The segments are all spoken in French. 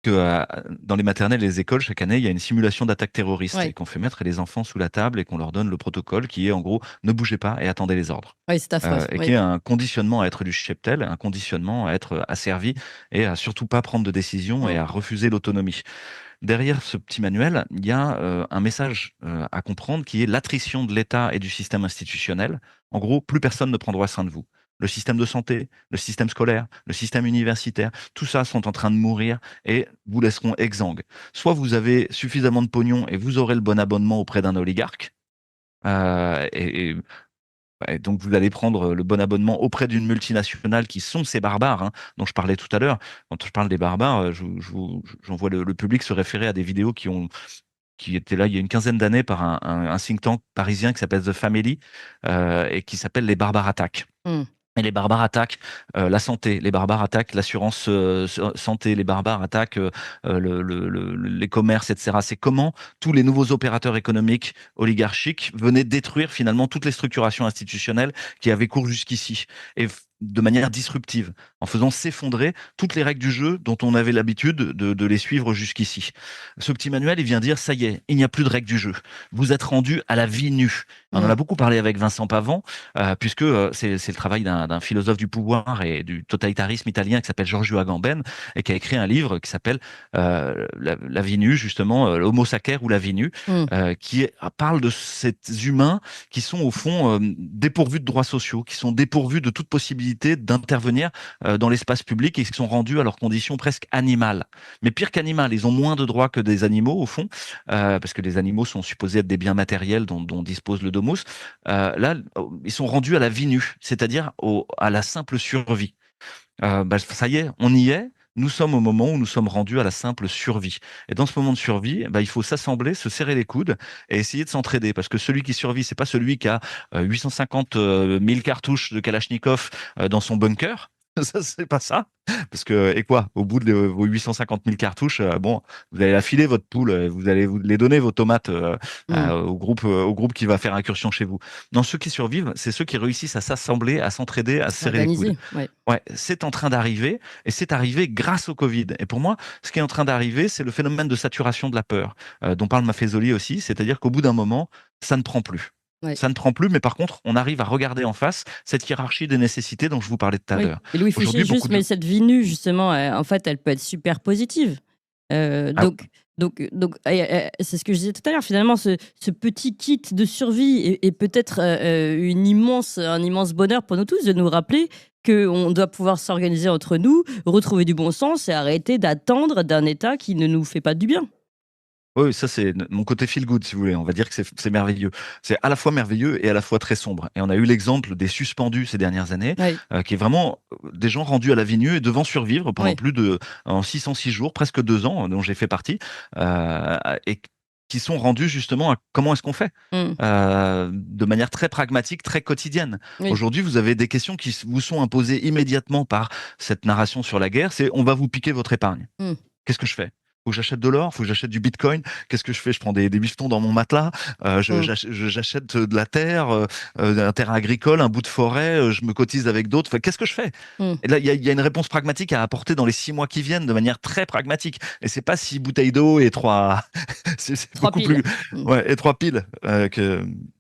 que dans les maternelles et les écoles, chaque année, il y a une simulation d'attaque terroriste et Ouais, qu'on fait mettre les enfants sous la table et qu'on leur donne le protocole qui est en gros ne bougez pas et attendez les ordres. ouais, c'est affreux. Et qui Oui. est un conditionnement à être du cheptel, un conditionnement à être asservi et à surtout pas prendre de décision et Mm. à refuser l'autonomie. Derrière ce petit manuel, il y a un message à comprendre qui est l'attrition de l'État et du système institutionnel. En gros, plus personne ne prendra soin de vous. Le système de santé, le système scolaire, le système universitaire, tout ça sont en train de mourir et vous laisseront exsangues. Soit vous avez suffisamment de pognon et vous aurez le bon abonnement auprès d'un oligarque, et ouais, donc vous allez prendre le bon abonnement auprès d'une multinationale qui sont ces barbares, hein, dont je parlais tout à l'heure. Quand je parle des barbares, j'envoie le public se référer à des vidéos qui étaient là il y a une quinzaine d'années par un think tank parisien qui s'appelle The Family et qui s'appelle Les Barbares Attaquent. Mm. Et les barbares attaquent la santé, les barbares attaquent l'assurance santé, les barbares attaquent les commerces, etc. C'est comment tous les nouveaux opérateurs économiques oligarchiques venaient détruire finalement toutes les structurations institutionnelles qui avaient cours jusqu'ici, et de manière disruptive, en faisant s'effondrer toutes les règles du jeu dont on avait l'habitude de les suivre jusqu'ici. Ce petit manuel, il vient dire, ça y est, il n'y a plus de règles du jeu. Vous êtes rendu à la vie nue. On en Mm. a beaucoup parlé avec Vincent Pavant, puisque c'est le travail d'un philosophe du pouvoir et du totalitarisme italien qui s'appelle Giorgio Agamben et qui a écrit un livre qui s'appelle la vie nue, justement, l'Homo sacer ou la vie nue, Mm. parle de ces humains qui sont au fond dépourvus de droits sociaux, qui sont dépourvus de toute possibilité d'intervenir dans l'espace public et qui sont rendus à leurs conditions presque animales. Mais pire qu'animal, ils ont moins de droits que des animaux au fond, parce que les animaux sont supposés être des biens matériels dont dispose le domus. Là, ils sont rendus à la vie nue, c'est-à-dire à la simple survie. Ça y est, on y est. Nous sommes au moment où nous sommes rendus à la simple survie. Et dans ce moment de survie, il faut s'assembler, se serrer les coudes et essayer de s'entraider. Parce que celui qui survit, c'est pas celui qui a 850 000 cartouches de Kalachnikov dans son bunker. Ça, c'est pas ça. Parce que, et quoi, au bout de vos 850 000 cartouches, bon, vous allez la filer, votre poule, vous allez vous les donner, vos tomates, Mm. au groupe qui va faire incursion chez vous. Non, ceux qui survivent, c'est ceux qui réussissent à s'assembler, à s'entraider, à se serrer les coudes. Organisé. Ouais. Ouais, c'est en train d'arriver et c'est arrivé grâce au Covid. Et pour moi, ce qui est en train d'arriver, c'est le phénomène de saturation de la peur, dont parle Maffezoli aussi, c'est-à-dire qu'au bout d'un moment, ça ne prend plus. Ouais. Ça ne prend plus, mais par contre, on arrive à regarder en face cette hiérarchie des nécessités dont je vous parlais tout à Oui. l'heure. Et Louis Fouché, Aujourd'hui, beaucoup juste, mais de... cette vie nue, justement, en fait, elle peut être super positive. Ah, C'est ce que je disais tout à l'heure. Finalement, ce petit kit de survie est peut-être un immense bonheur pour nous tous de nous rappeler qu'on doit pouvoir s'organiser entre nous, retrouver du bon sens et arrêter d'attendre d'un État qui ne nous fait pas du bien. oui, ça c'est mon côté feel good, si vous voulez. On va dire que c'est merveilleux. C'est à la fois merveilleux et à la fois très sombre. Et on a eu l'exemple des suspendus ces dernières années, Oui, qui est vraiment des gens rendus à la vie nue et devant survivre pendant oui. plus de en 606 jours, presque 2 ans, dont j'ai fait partie, et qui sont rendus justement à comment est-ce qu'on fait. Mm. De manière très pragmatique, très quotidienne. Oui. Aujourd'hui, vous avez des questions qui vous sont imposées immédiatement par cette narration sur la guerre. C'est on va vous piquer votre épargne. Mm. Qu'est-ce que je fais? Faut que j'achète de l'or, faut que j'achète du bitcoin. Qu'est-ce que je fais? Je prends des bifetons dans mon matelas, Mm. j'achète de la terre, un terrain agricole, un bout de forêt, je me cotise avec d'autres. Enfin, qu'est-ce que je fais? Mm. Et là, il y a une réponse pragmatique à apporter dans les 6 mois qui viennent, de manière très pragmatique. Et c'est pas 6 bouteilles d'eau et trois, c'est Trois beaucoup plus, piles. Mm. ouais, et 3 piles.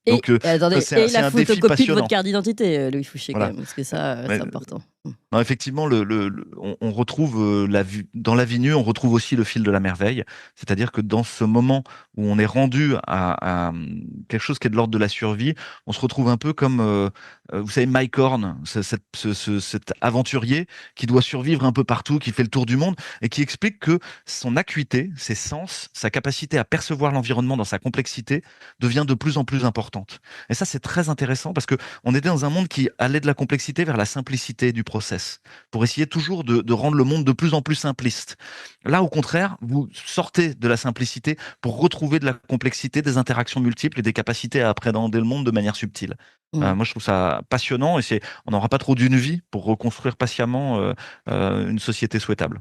Donc, Attendez, et c'est la un défi photocopie de votre passionnant. carte d'identité, Louis Fouché, quand Voilà. même, parce que ça, c'est Ouais. important. Mm. Non, effectivement, on retrouve dans la vie nue, on retrouve aussi le fil de la merveille. C'est-à-dire que dans ce moment où on est rendu à quelque chose qui est de l'ordre de la survie, on se retrouve un peu comme, vous savez, Mike Horn, cet aventurier qui doit survivre un peu partout, qui fait le tour du monde et qui explique que son acuité, ses sens, sa capacité à percevoir l'environnement dans sa complexité devient de plus en plus importante. Et ça, c'est très intéressant parce que on était dans un monde qui allait de la complexité vers la simplicité du process, pour essayer toujours de rendre le monde de plus en plus simpliste. Là, au contraire, vous sortez de la simplicité pour retrouver de la complexité, des interactions multiples et des capacités à appréhender le monde de manière subtile. Mm. Moi, je trouve ça passionnant et on n'aura pas trop d'une vie pour reconstruire patiemment une société souhaitable.